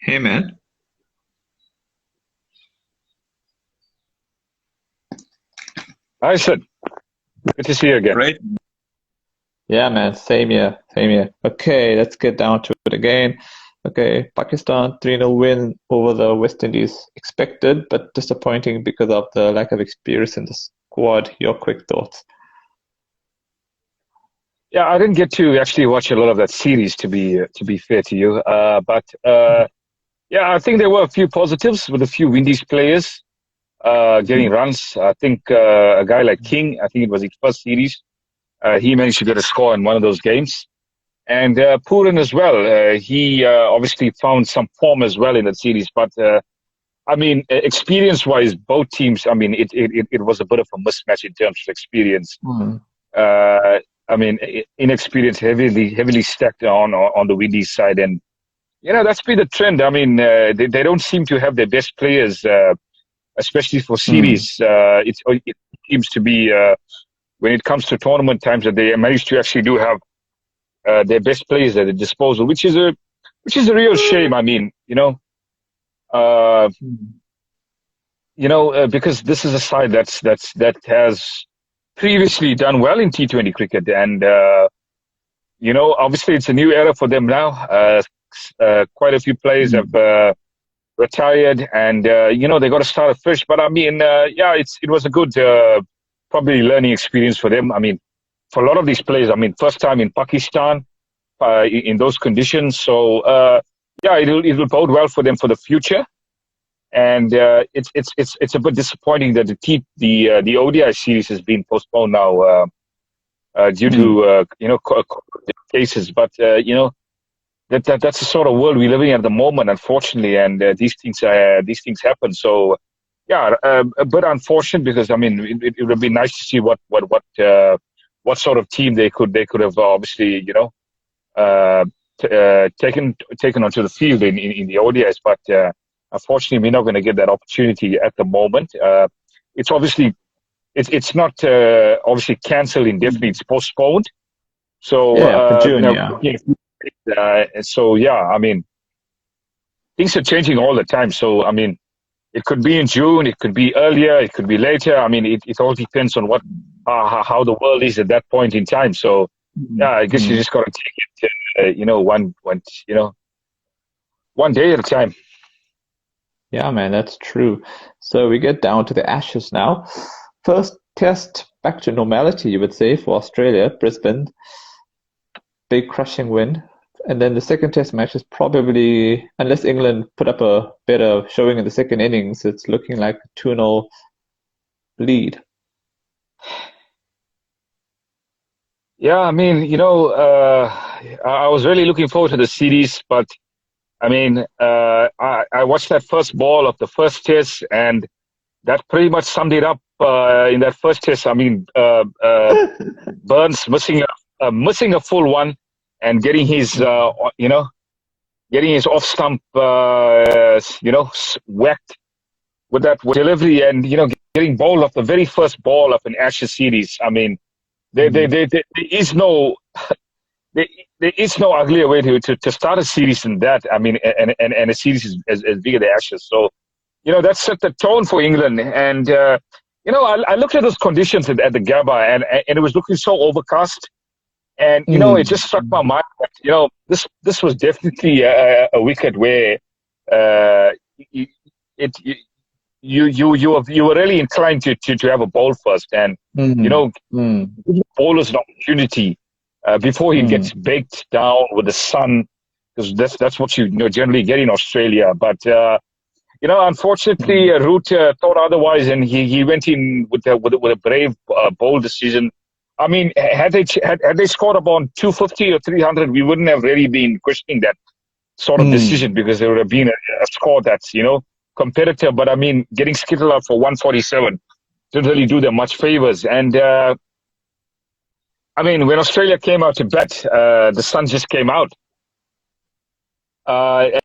Hey man. Hi, Sid. Good to see you again. Great. Yeah, man, same here, same here. Okay, let's get down to it again. Okay, Pakistan 3-0 win over the West Indies. Expected, but disappointing because of the lack of experience in the squad. Your quick thoughts? Yeah, I didn't get to actually watch a lot of that series, to be fair to you. Yeah, I think there were a few positives with a few Windies players getting Mm, runs. I think a guy like King, I think it was his first series, he managed to get a score in one of those games. And Pooran as well. He obviously found some form as well in that series. But I mean, experience-wise, both teams. I mean, it was a bit of a mismatch in terms of experience. mm, Uh, I mean, inexperience heavily stacked on the Windies side, and that's been the trend. I mean, they don't seem to have their best players, especially for mm. series. It seems to be when it comes to tournament times that they manage to actually do have their best players at their disposal, which is a real shame. I mean, uh, Mm. because this is a side that has previously done well in T20 cricket, and obviously it's a new era for them now. Quite a few players have Mm. retired, and they got to start afresh. But I mean, yeah, it was a good probably learning experience for them. I mean, for a lot of these players, I mean, first time in Pakistan in those conditions, so yeah, it'll bode well for them for the future. And it's a bit disappointing that the ODI series has been postponed now due Mm. to cases. But that's the sort of world we're living in at the moment, unfortunately, and these things happen. So yeah, a bit unfortunate because I mean it would be nice to see what sort of team they could have obviously uh, taken onto the field in the ODIs, but unfortunately we're not going to get that opportunity at the moment. It's obviously it's not obviously cancelled indefinitely; Mm. it's postponed. So Yeah, for June, yeah. so yeah, I mean things are changing all the time. So I mean it could be in June, it could be earlier, it could be later. I mean it all depends on what how the world is at that point in time. So yeah, Mm. I guess you Mm. just got to take it, one day at a time. Yeah, man, that's true. So we get down to the Ashes now. First test back to normality, you would say, for Australia, Brisbane. Big crushing win. And then the second test match is probably, unless England put up a better showing in the second innings, it's looking like a 2-0 lead. Yeah, I mean, I was really looking forward to the series, but I mean, I watched that first ball of the first test, and that pretty much summed it up in that first test. I mean, Burns missing a full one and getting his off stump, whacked with that delivery, and getting bowled off the very first ball of an Ashes series. I mean, Mm, there is no there, there is no uglier way to start a series than that. I mean, and a series is as big as the Ashes. So, that set the tone for England. And, I looked at those conditions at the Gabba, and it was looking so overcast. And, it mm, just struck my mind that, this was definitely a wicket where uh, it, it, you were really inclined to have a bowl first. And, mm, mm, give the bowlers an opportunity before he mm, gets baked down with the sun, because that's what you generally get in Australia. But unfortunately, mm, Root thought otherwise, and he went in with a brave, bold decision. I mean, had they scored about 250 or 300, we wouldn't have really been questioning that sort of mm, decision because there would have been a score that's competitive. But I mean, getting skittled out for 147 didn't really do them much favors. And I mean, when Australia came out to bat, the sun just came out,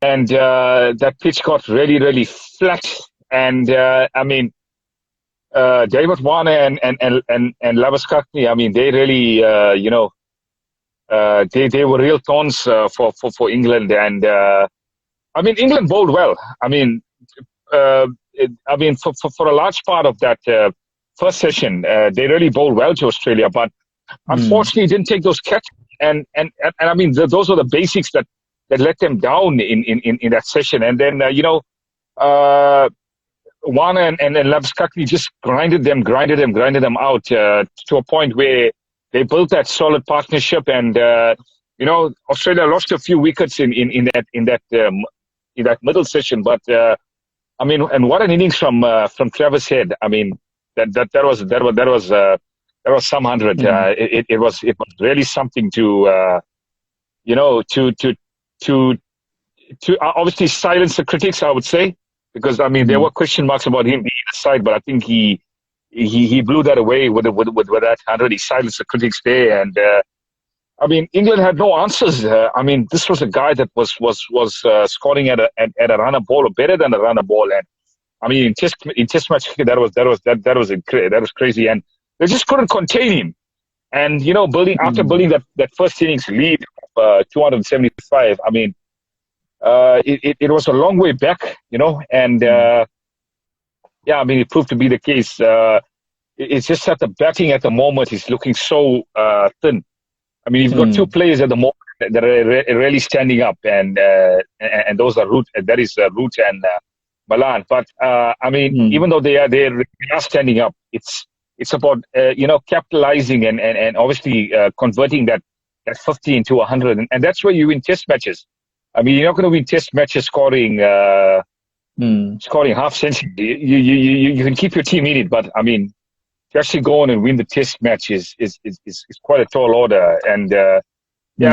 and that pitch got really, really flat. And I mean, David Warner and Labuschagne, I mean, they really, they were real thorns for England. And I mean, England bowled well. I mean, for a large part of that first session, they really bowled well to Australia, but Mm. unfortunately didn't take those catches. And I mean, those were the basics that let them down in that session. And then, uh, Warner and Labuschagne just grinded them out to a point where they built that solid partnership. And, Australia lost a few wickets in that middle session. But, I mean, and what an innings from Travis Head. I mean, that was some hundred. Mm. It was really something to you know to obviously silence the critics, I would say, because I mean there Mm. were question marks about him being aside, but I think he blew that away with that hundred. He silenced the critics there, and I mean England had no answers. I mean this was a guy that was scoring at a runner ball or better than a runner ball, and I mean in test match cricket that was crazy, and they just couldn't contain him. And after Mm. building that first innings lead of 275, I mean, it was a long way back, and Mm. yeah, I mean, it proved to be the case. It's just that the batting at the moment is looking so thin. I mean, you've got two Mm. players at the moment that are really standing up, and those are Root and Malan. But I mean, Mm. even though they are standing up, it's about capitalizing and obviously converting that 50 into 100, and that's where you win test matches. I mean, you're not going to win test matches Mm. scoring half century. You can keep your team in it, but I mean, to actually go on and win the test match is quite a tall order. And yeah,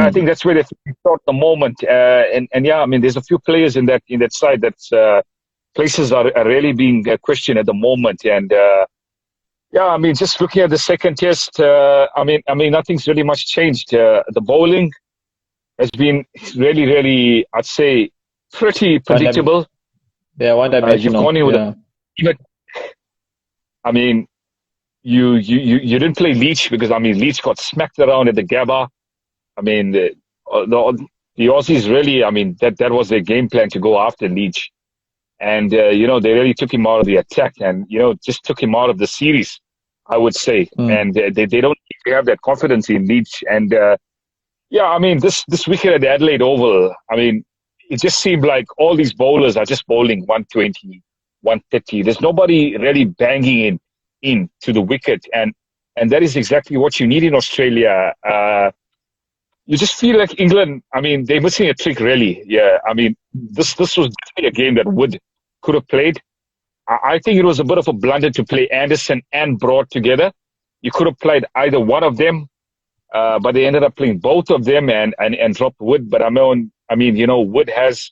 I Mm. think that's where they thought the moment. And yeah, I mean, there's a few players in that side that's places are really being questioned at the moment. And yeah, I mean, just looking at the second test, I mean, nothing's really much changed. The bowling has been really, really, I'd say, pretty One dim- predictable. yeah, one You've gone dimensional. in with a, Yeah. even, I mean, you didn't play Leach because I mean Leach got smacked around at the Gabba. I mean the Aussies really, I mean that was their game plan to go after Leach, and they really took him out of the attack, and just took him out of the series, I would say, Mm. and they don't have that confidence in Leach, and yeah, I mean this weekend at the Adelaide Oval, I mean it just seemed like all these bowlers are just bowling 120, 130. There's nobody really banging in to the wicket, and that is exactly what you need in Australia. You just feel like England. I mean, they're missing a trick, really. Yeah, I mean, this was definitely a game that Wood could have played. I think it was a bit of a blunder to play Anderson and Broad together. You could have played either one of them, but they ended up playing both of them and dropped Wood. But I mean, Wood has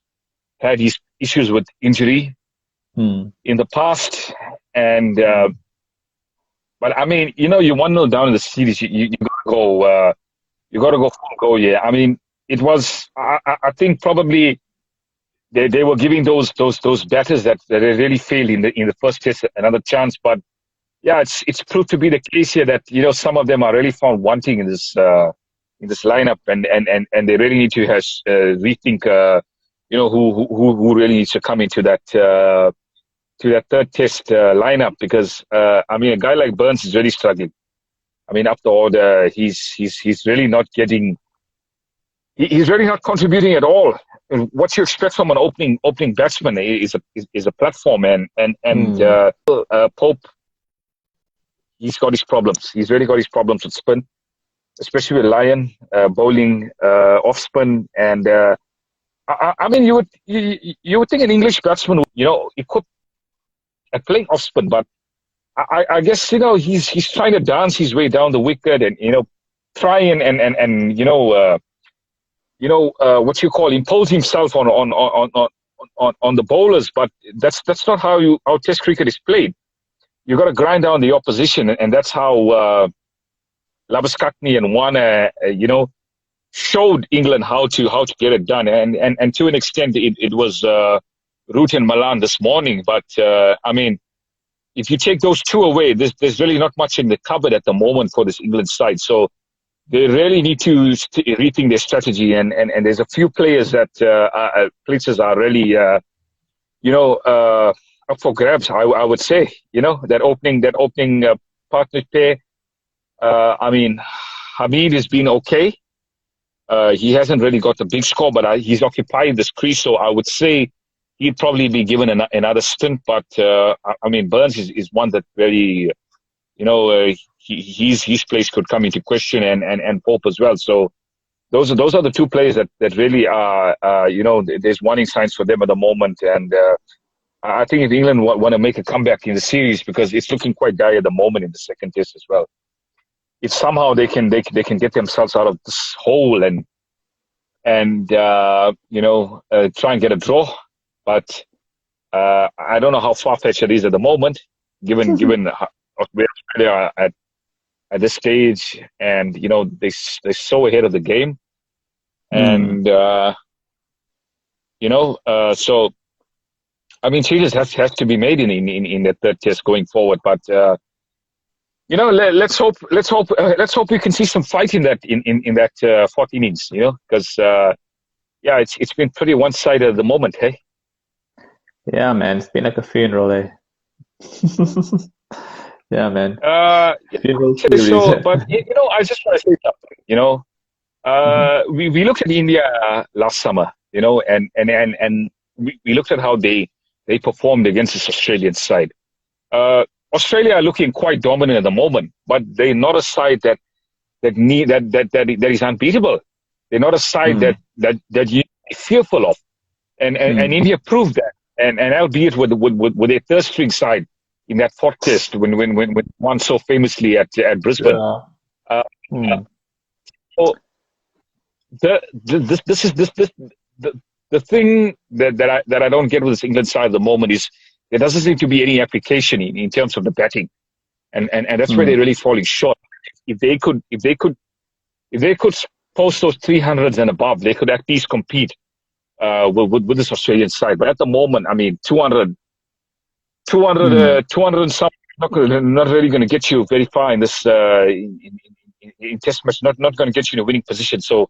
had his issues with injury Mm. in the past, and but I mean, you 1-0 down in the series, you gotta go, full go. Yeah, I mean, it was. I think probably they were giving those batters that they really failed in the first test another chance. But yeah, it's proved to be the case here that some of them are really found wanting in this lineup, and they really need to rethink. Who really needs to come into that third test lineup, because I mean a guy like Burns is really struggling. I mean up the order, he's really not getting. He's really not contributing at all. And what you expect from an opening batsman is a platform, and Mm. Pope, he's got his problems. He's really got his problems with spin, especially with Lyon bowling off spin. And I mean you would think an English batsman would equipped at playing off spin, but I guess he's trying to dance his way down the wicket, and try and what you call impose himself on the bowlers. But that's not how Test cricket is played. You got to grind down the opposition, and that's how Labuschagne and Warner showed England how to get it done, and to an extent it was Root and Malan this morning. But I mean, if you take those two away, there's really not much in the cupboard at the moment for this England side. So they really need to rethink their strategy. And there's a few players that places are really up for grabs. I would say that opening partner pair. I mean, Hamid has been okay. He hasn't really got the big score, but he's occupying this crease, so I would say he'd probably be given another stint. But I mean, Burns is one that very, his place could come into question, and Pope as well. So those are the two players that really are, there's warning signs for them at the moment. And I think if England want to make a comeback in the series, because it's looking quite dire at the moment in the second test as well, if somehow they can get themselves out of this hole and try and get a draw. But I don't know how far-fetched it is at the moment, given where Australia are at this stage, and they're so ahead of the game, and so I mean, changes has to be made in the third test going forward. But let's hope we can see some fight in that fourth innings. Because it's been pretty one-sided at the moment. Hey. Yeah, man, it's been like a funeral, eh? Yeah, man. Funeral series. So, but I just want to say something. We looked at India last summer, and we looked at how they performed against this Australian side. Australia are looking quite dominant at the moment, but they're not a side that is unbeatable. They're not a side that you are fearful of, and India proved that. And albeit with their third string side in that fourth test when won so famously at Brisbane. So the thing that I don't get with this England side at the moment is there doesn't seem to be any application in terms of the batting, and that's where they're really falling short. If they could post those 300s and above, they could at least compete with this Australian side. But at the moment, I mean, 200 and some, not really going to get you very far in this in test match. Not going to get you in a winning position. So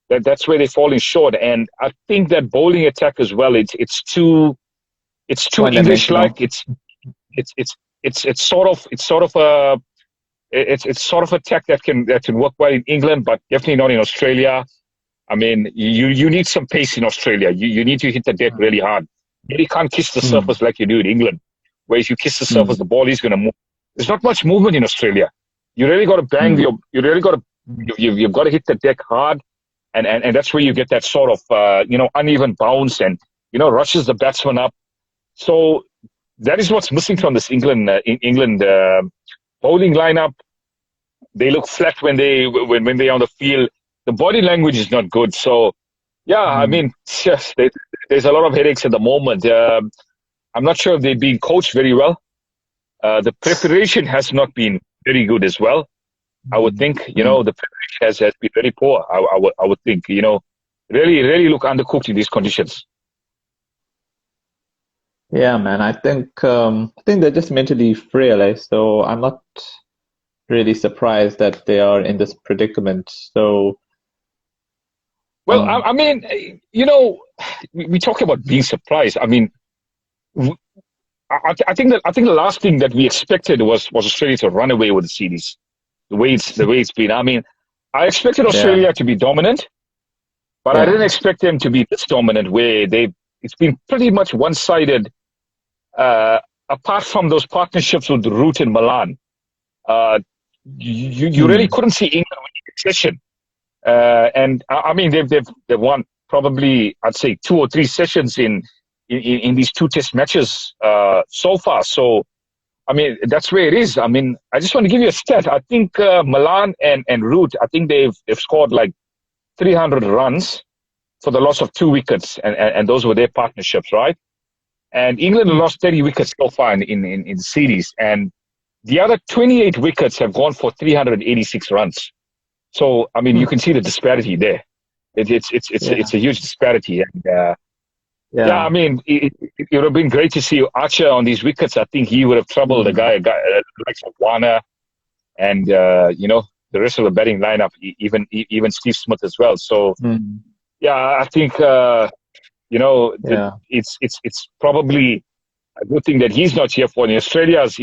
that's where they're falling short. And I think that bowling attack as well. It's too English-like. It's sort of a attack that can work well in England, but definitely not in Australia. I mean, you need some pace in Australia. You need to hit the deck really hard. You really can't kiss the surface like you do in England, where if you kiss the surface, the ball is going to move. There's not much movement in Australia. You really got to bang you've got to hit the deck hard, and that's where you get that sort of uneven bounce and rushes the batsman up. So that is what's missing from this England bowling lineup. They look flat when they're on the field. The body language is not good. So, I mean, there's a lot of headaches at the moment. I'm not sure if they're being coached very well. The preparation has not been very good as well. I would think, the preparation has been very poor. I would think, really look undercooked in these conditions. Yeah, man. I think they're just mentally frail, eh? So I'm not really surprised that they are in this predicament. So, well, I mean, we talk about being surprised. I mean, I think the last thing that we expected was Australia to run away with the series, the way it's been. I mean, I expected Australia to be dominant, but I didn't expect them to be this dominant. Where it's been pretty much one-sided. Apart from those partnerships with Root and Milan, you really couldn't see England winning session. And I mean, they've won probably, I'd say, 2 or 3 sessions in these 2 test matches so far. So, I mean, that's where it is. I mean, I just want to give you a stat. I think Milan and Root, I think they've scored like 300 runs for the loss of 2 wickets, and those were their partnerships, right? And England lost 30 wickets so far in the series, and the other 28 wickets have gone for 386 runs. So, I mean, you can see the disparity there. It's a huge disparity. And, I mean, it would have been great to see Archer on these wickets. I think he would have troubled a guy like Warner and, the rest of the batting lineup, even Steve Smith as well. So yeah, I think Yeah. it's probably a good thing that he's not here for in Australia's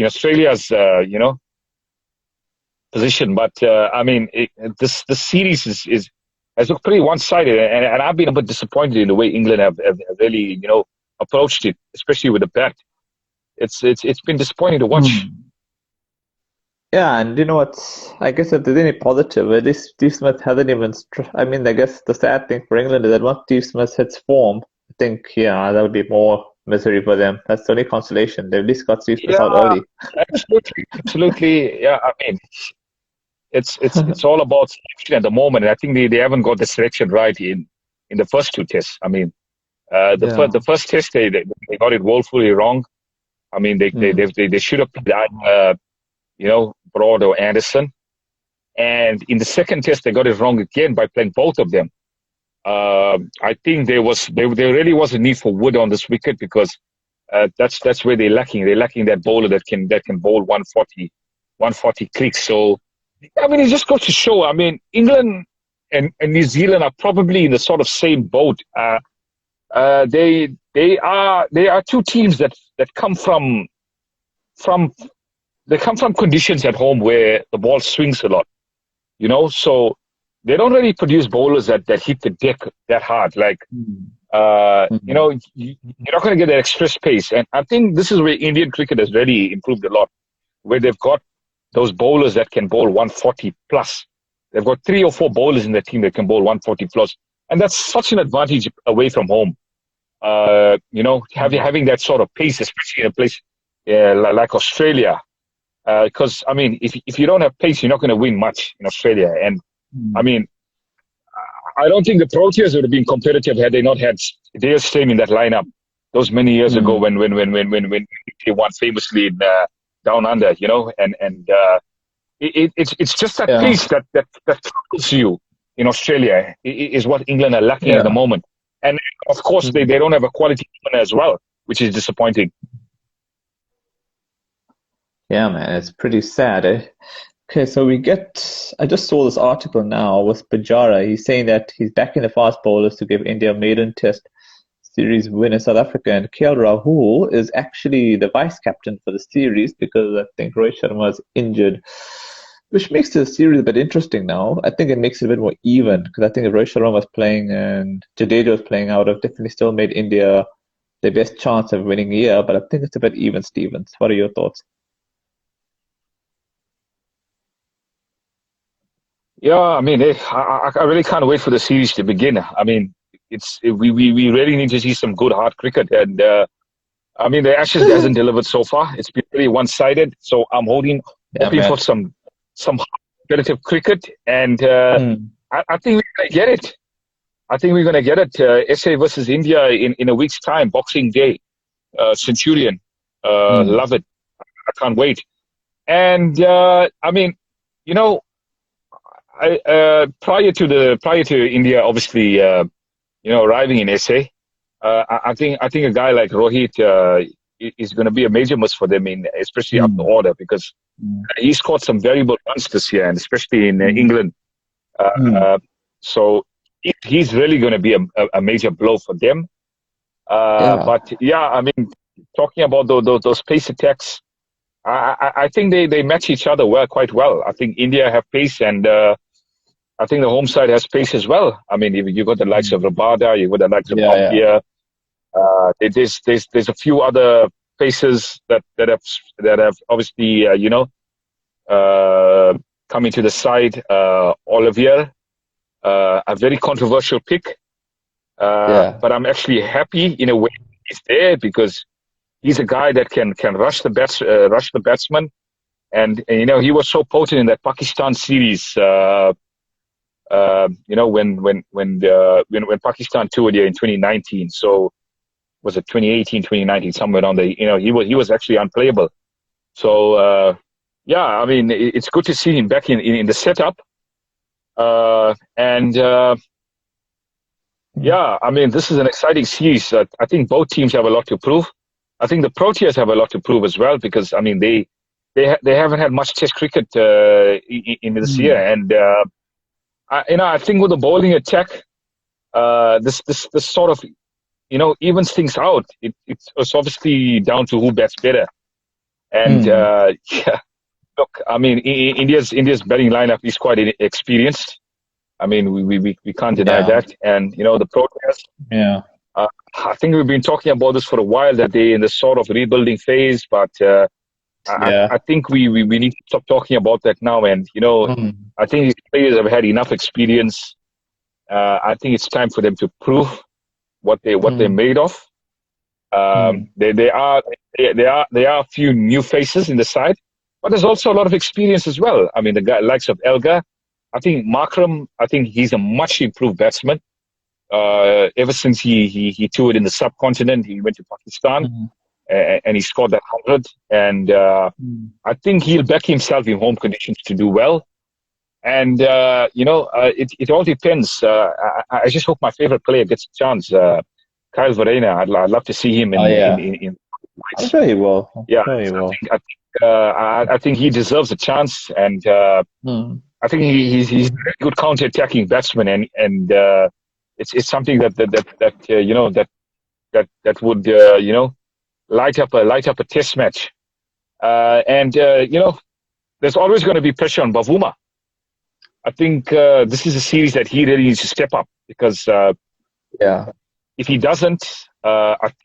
position. But I mean, this series is has looked pretty one-sided, and I've been a bit disappointed in the way England have really approached it, especially with the bat. It's been disappointing to watch. Yeah, and you know what? I guess if there's any positive, at least Steve Smith hasn't even. I mean, I guess the sad thing for England is that once Steve Smith hits form, I think, yeah, that would be more misery for them. That's the only consolation. They've at least got Steve Smith out Yeah, early. absolutely. Yeah, I mean, it's all about selection at the moment, and I think they haven't got the selection right in the first two tests. I mean, the Yeah. first test they got it woefully wrong. I mean, Mm. they should have played Broad or Anderson, and in the second test they got it wrong again by playing both of them. I think there really was a need for Wood on this wicket because that's where they're lacking. They're lacking that bowler that can bowl 140 clicks. So I mean, it just goes to show. I mean, England and New Zealand are probably in the sort of same boat. They are two teams that from come from conditions at home where the ball swings a lot. So they don't really produce bowlers that hit the deck that hard. Like, Mm. Mm. you're not going to get that express pace. And I think this is where Indian cricket has really improved a lot, where they've got those bowlers that can bowl 140 plus. They've got 3 or 4 bowlers in their team that can bowl 140 plus. And that's such an advantage away from home. Having that sort of pace, especially in a place like Australia. Because, I mean, if you don't have pace, you're not going to win much in Australia. And, I Mm. mean, I don't think the Proteas would have been competitive had they not had Dale Steyn in that lineup those many years ago Mm. when they won famously in, down under, and it's just that Yeah. pace that troubles you in Australia is what England are lacking at the Yeah. moment. And of course, they Mm. don't have a quality opener as well, which is disappointing. Yeah, man, it's pretty sad, eh? Okay, so I just saw this article now with Pujara. He's saying that he's backing the fast bowlers to give India a maiden test series win in South Africa. And KL Rahul is actually the vice captain for the series because I think Rohit Sharma is injured, which makes the series a bit interesting now. I think it makes it a bit more even because I think if Rohit Sharma was playing and Jadeja was playing, I would have definitely still made India their best chance of winning here. But I think it's a bit even, Stevens. What are your thoughts? Yeah, I mean, I really can't wait for the series to begin. I mean, we really need to see some good hard cricket, and I mean, the Ashes hasn't delivered so far. It's been really one-sided, so I'm Yeah, hoping for man. some competitive cricket, and Hmm. I think we're gonna get it. I think we're gonna get it. SA versus India in a week's time, Boxing Day, Centurion. Hmm. Love it. I can't wait. And I mean, you know. Prior to India, obviously, arriving in SA, I think a guy like Rohit is going to be a major miss for them especially up the Hmm. order because Hmm. he scored some valuable runs this year and especially in Hmm. England. Hmm. Uh, so he's really going to be a major blow for them. Yeah. But yeah, I mean, talking about those pace attacks, I think they match each other quite well. I think India have pace and. I think the home side has pace as well. I mean, you got the likes of Hmm. Rabada, you got the likes of Yeah, yeah. Dampier. There's a few other paces that have obviously uh, come into the side. Olivier, a very controversial pick, Yeah. but I'm actually happy in a way he's there because he's a guy that can rush the batsman, and he was so potent in that Pakistan series. When Pakistan toured here in 2019. So was it 2018, 2019, somewhere around there? He was actually unplayable. So yeah, I mean, it's good to see him back in the setup. And Hmm. yeah, I mean, this is an exciting series. I think both teams have a lot to prove. I think the Proteas have a lot to prove as well because I mean they they haven't had much Test cricket in this year, Mm. and I think with the bowling attack, this sort of evens things out. It's obviously down to who bats better, and Mm. yeah, look, I mean, India's batting lineup is quite experienced. I mean, we can't deny Yeah. that, and the Proteas. Yeah. Uh, I think we've been talking about this for a while, that they're in the sort of rebuilding phase, but Yeah. I think we need to stop talking about that now. And, Mm. I think these players have had enough experience. I think it's time for them to prove what they're Mm. made of. Mm. There are a few new faces in the side, but there's also a lot of experience as well. I mean, the guy likes of Elgar. I think Markram, I think he's a much improved batsman. Ever since he toured in the subcontinent, he went to Pakistan Mm. and he scored that 100. And Mm. I think he'll back himself in home conditions to do well. And it all depends. I just hope my favorite player gets a chance. Kyle Verreynne. I'd love to see him Oh yeah. in I'm fights. sure he will. I'm Yeah, sure he I will. think I think he deserves a chance, and Mm. I think he's a very good counter-attacking batsman, and it's something that would light up a test match. And there's always going to be pressure on Bavuma. I think this is a series that he really needs to step up, because Yeah. if he doesn't, I think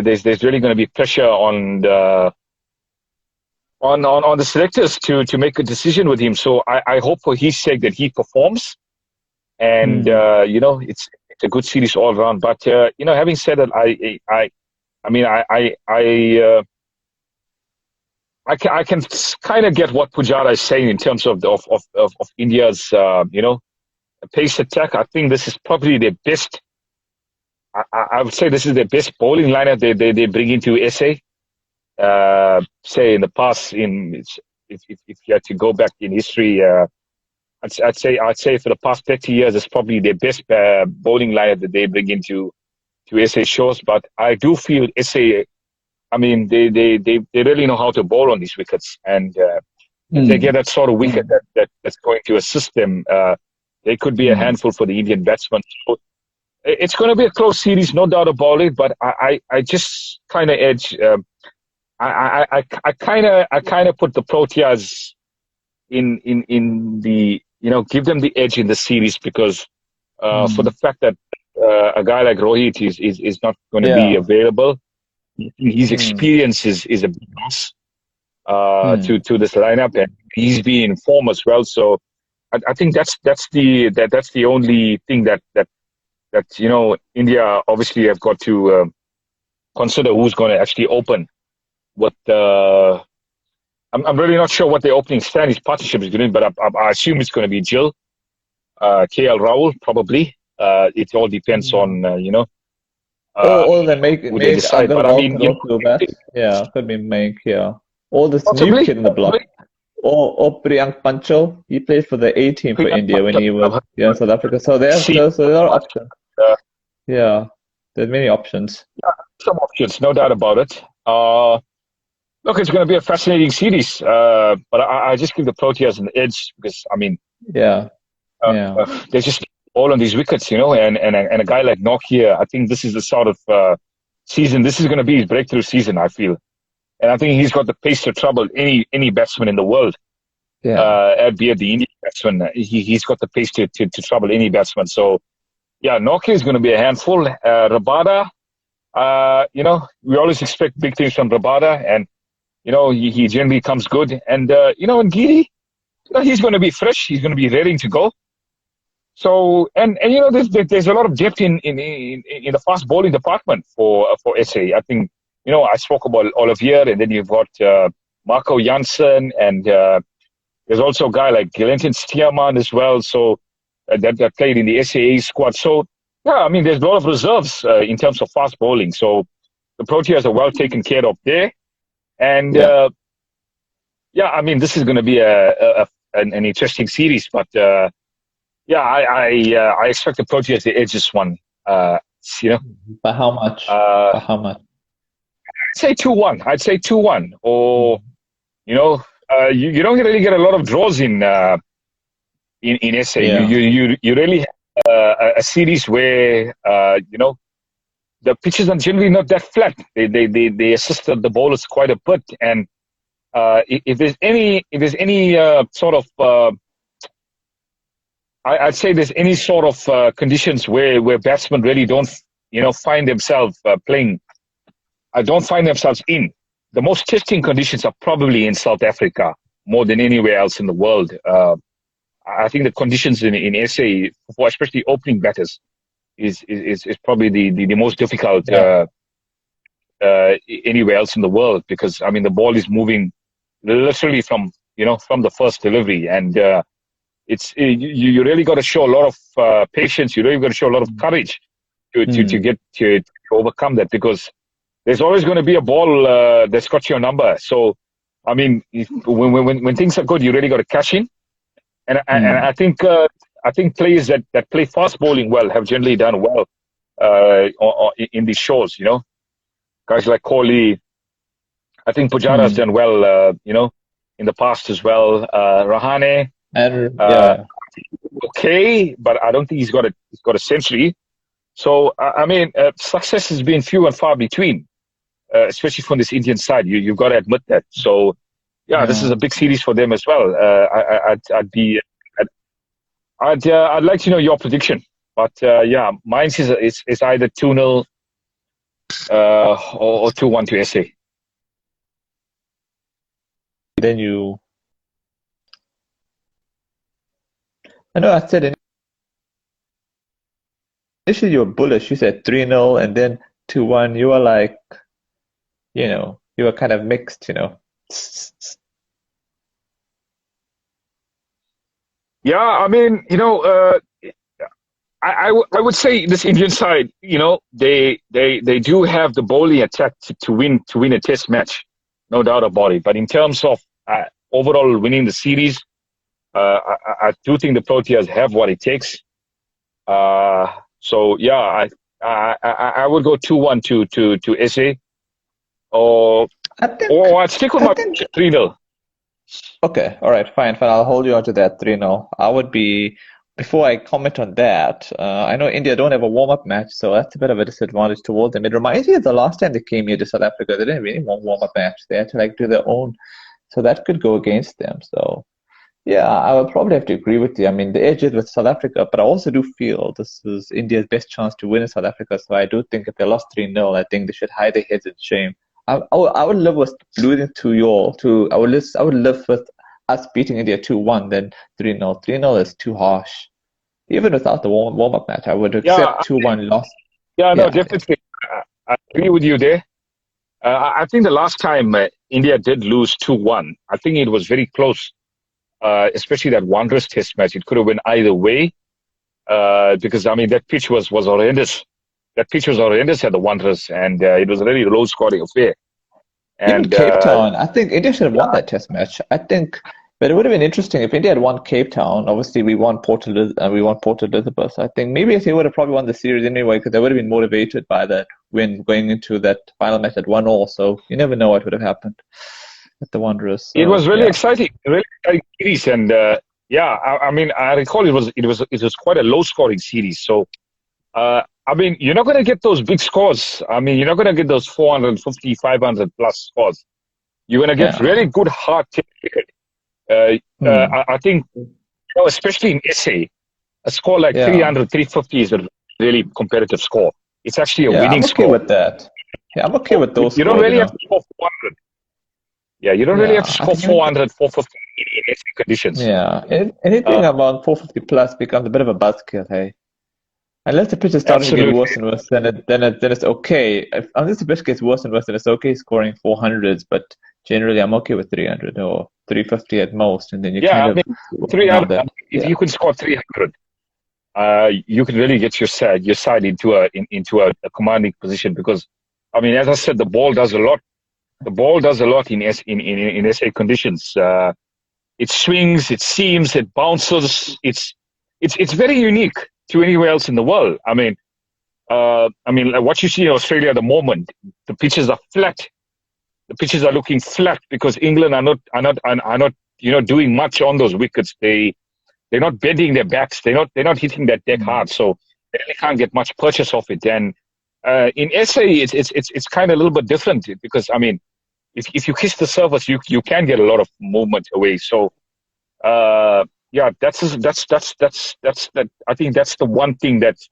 there's really going to be pressure on the selectors to make a decision with him. So I hope for his sake that he performs, and Mm. it's a good series all around. But having said that, I mean, I can kind of get what Pujara is saying in terms of India's pace attack. I think this is probably their best. I would say this is their best bowling lineup they bring into SA. Say in the past, if you had to go back in history, I'd say for the past 30 years, it's probably their best bowling lineup that they bring into to SA shows. But I do feel SA. I mean, they really know how to bowl on these wickets, and if they get Mm. that sort of wicket Mm. that's going to assist them, they could be a Mm. handful for the Indian batsmen. So it's going to be a close series, no doubt about it. But I just kind of edge. I kind of put the Proteas in the give them the edge in the series, because for the Mm. fact that a guy like Rohit is not going to be Yeah. available, his Mm. experience is a big loss Mm. to this lineup, and he's being in form as well. So I think that's the only thing that India obviously have got to consider who's going to actually open. What I'm really not sure what the opening stand is partnership is going to be, but I assume it's going to be Jill, KL Rahul probably. It all depends Yeah. on uh, Or they make who they maybe decide. But I Agarwal mean, could also bat. Yeah, could be make, yeah. Or this new possibly, kid in the block. Or Priyank Panchal. He played for the A team for India when he was in South Africa. So see there are options. uh, Yeah. There's many options. some options, no doubt about it. Look, it's going to be a fascinating series, but I just give the Proteas an edge, because I mean, Yeah. Yeah. they're just all on these wickets, and a guy like Nokia, I think this is the sort of season. This is going to be his breakthrough season, I feel, and I think he's got the pace to trouble any batsman in the world, Yeah. albeit the Indian batsman. He's got the pace to trouble any batsman. So yeah, Nokia is going to be a handful. Rabada, we always expect big things from Rabada, and he generally comes good. And and Giri, he's going to be fresh. He's going to be ready to go. So and there's a lot of depth in the fast bowling department for SA. I think I spoke about Olivier, and then you've got Marco Janssen, and there's also a guy like Glenton Stierman as well. So that played in the SAA squad. So yeah, I mean there's a lot of reserves in terms of fast bowling. So the Proteas are well taken care of there, and Yeah. yeah, I mean this is going to be an interesting series, but. Yeah, I expect the Proteas to edge this one. You know, By how much? uh, By how much? say 2-1. I'd say 2-1. Or, you know, you don't really get a lot of draws in SA. Yeah. You really have a series where, the pitches are generally not that flat. They assisted the bowlers quite a bit. And if there's any sort of, I'd say there's any sort of conditions where batsmen really don't, find themselves playing, don't find themselves in. The most testing conditions are probably in South Africa more than anywhere else in the world. I think the conditions in SA, for especially opening batters, is probably the most difficult Yeah. Anywhere else in the world, because I mean the ball is moving literally from the first delivery, and you really got to show a lot of patience. You really got to show a lot of courage to overcome that, because there's always going to be a ball that's got your number. So, I mean, when things are good, you really got to cash in. And I think players that play fast bowling well have generally done well in these shows. Guys like Kohli. I think Pujara's done well. In the past as well. Rahane. And yeah. Okay, but I don't think he's got a century. So I mean, success has been few and far between, especially from this Indian side. You've got to admit that. So yeah, this is a big series for them as well. I'd like to know your prediction, but yeah, mine is either 2-0 or 2-1 to SA. Then I know I said initially you were bullish. You said 3-0 and then 2-1. You were like, you were kind of mixed, Yeah, I mean, I would say this Indian side, they do have the bowling attack to win a test match, no doubt about it. But in terms of overall winning the series, I do think the Proteas have what it takes. So yeah, I would go 2-1 to SA, or I'd stick with my 3-0. Okay, all right, fine. I'll hold you on to that 3-0. I would be, before I comment on that, I know India don't have a warm-up match, so that's a bit of a disadvantage towards them. It reminds me of the last time they came here to South Africa. They didn't really want warm-up match. They had to do their own, so that could go against them. So yeah, I would probably have to agree with you. I mean, the edge is with South Africa, but I also do feel this is India's best chance to win in South Africa. So I do think if they lost 3-0, I think they should hide their heads in shame. I would live with losing I would live with us beating India 2-1 than 3-0. 3-0 is too harsh. Even without the warm-up match, I would accept 2-1 loss. Yeah, no, definitely. I agree with you there. I think the last time India did lose 2-1, I think it was very close, especially that Wanderers test match. It could have went either way, because, I mean, that pitch was horrendous. That pitch was horrendous at the Wanderers, and it was a very low-scoring affair. And even Cape Town, I think India should have won that test match. I think, but it would have been interesting if India had won Cape Town. Obviously, we won Port Elizabeth. I think maybe they would have probably won the series anyway, because they would have been motivated by that win going into that final match at 1-1. So you never know what would have happened at the Wanderers. So, it was really exciting series, and I mean, I recall it was quite a low-scoring series. So. I mean, you're not going to get those big scores. I mean, you're not going to get those 450, 500 plus scores. You're going to get really good hard cricket. I think, especially in SA, a score like 300, 350 is a really competitive score. It's actually a winning score. I'm okay with that. Yeah, I'm okay with those. You don't really have to score 400. Yeah, you don't really have to score 400, 450 in SA conditions. Yeah, anything about 450 plus becomes a bit of a buzzkill, hey? Unless the pitch is starting to get worse and worse, then it's okay. Unless the pitch gets worse and worse, then it's okay scoring 400s. But generally, I'm okay with 300 or 350 at most, and then you kind of 300. If you can score 300, you can really get your side into a commanding position, because, I mean, as I said, the ball does a lot. The ball does a lot in SA conditions. It swings, it seams, it bounces. It's very unique to anywhere else in the world. I mean, like what you see in Australia at the moment, the pitches are flat. the pitches are looking flat because England are not doing much on those wickets. They're not bending their backs. They're not hitting that deck Mm. hard, so they really can't get much purchase off it. And in SA, it's kind of a little bit different because I mean, if you kiss the surface, you can get a lot of movement away. So yeah, that. I think that's the one thing that's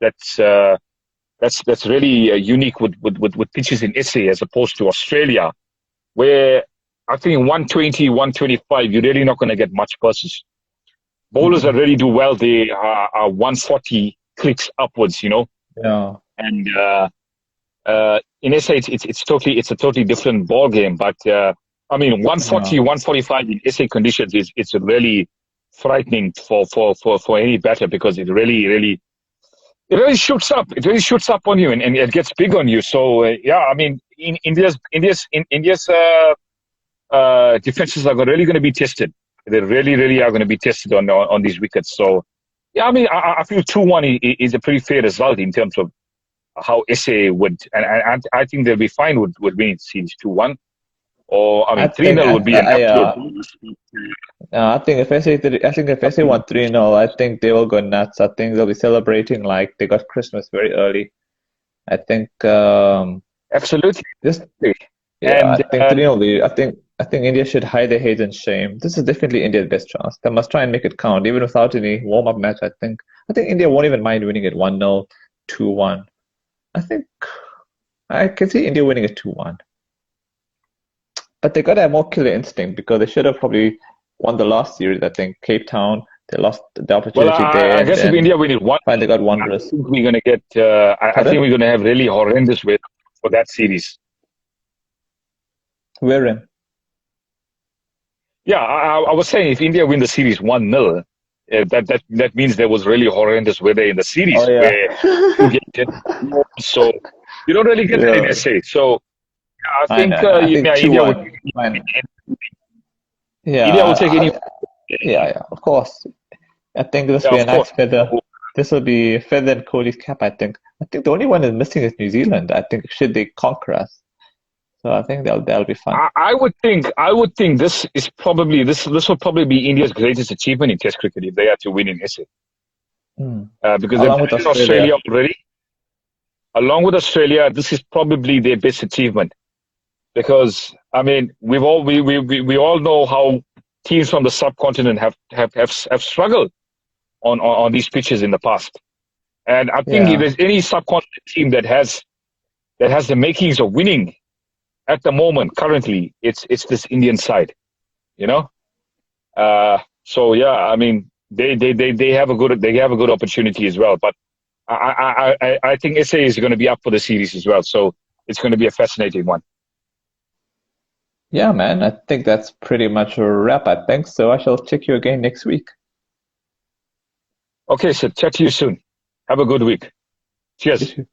really unique with pitches in SA as opposed to Australia, where I think 120, 125, you're really not going to get much purchase. Bowlers that Mm. really do well, they are 140 clicks upwards, Yeah. and in SA it's a totally different ball game. But I mean, Yeah. 140, 145 in SA conditions is it's really frightening for any batter because it really shoots up. It really shoots up on you and it gets big on you. So yeah, I mean, India's defenses are really going to be tested. They really are going to be tested on these wickets. So yeah, I mean, I feel 2-1 is a pretty fair result in terms of how SA would, and I think they'll be fine with winning series 2-1. Or I I mean, think 3-0 would be an absolute. I think if SA won 3-0, I think they will go nuts. I think they'll be celebrating like they got Christmas very early. I think Absolutely. this yeah, I And think 3-0 will be I think India should hide their heads in shame. This is definitely India's best chance. They must try and make it count, even without any warm-up match. I think India won't even mind winning it 1-0, 2-1. I think I can see India winning it 2-1. But they got to have more killer instinct because they should have probably won the last series. I think Cape Town, they lost the well, opportunity I, there, I and guess if then India win it 1, finally got I Wanderers. think we're going to get. I think Pardon? we're going to have really horrendous weather for that series. We're in. Yeah, I was saying if India win the series 1-0, that means there was really horrendous weather in the Oh series yeah. where you get so you don't really get that in Yeah, SA. So yeah, I I think know. I think yeah, India would 2-1. Fine. India will Yeah, take any. yeah, of course. I think this Yeah, will be a of course. nice feather. This will be a feather in Kohli's cap, I think. I think the only one is missing is New Zealand. I think should they conquer us. So I think that'll be fun. I would think this will probably be India's greatest achievement in Test cricket if they are to win in SA. Hmm. Because they've Along done with it in Australia. Australia already. Along with Australia, this is probably their best achievement. Because I mean, we all know how teams from the subcontinent have struggled on these pitches in the past. And I think if Yeah. there's any subcontinent team that has the makings of winning at the moment, currently, it's this Indian side, you know. So yeah, I mean, they have a good opportunity as well. But I think SA is going to be up for the series as well. So it's going to be a fascinating one. Yeah, man. I think that's pretty much a wrap, I think. So I shall check you again next week. Okay, so chat to you soon. Have a good week. You Cheers. too.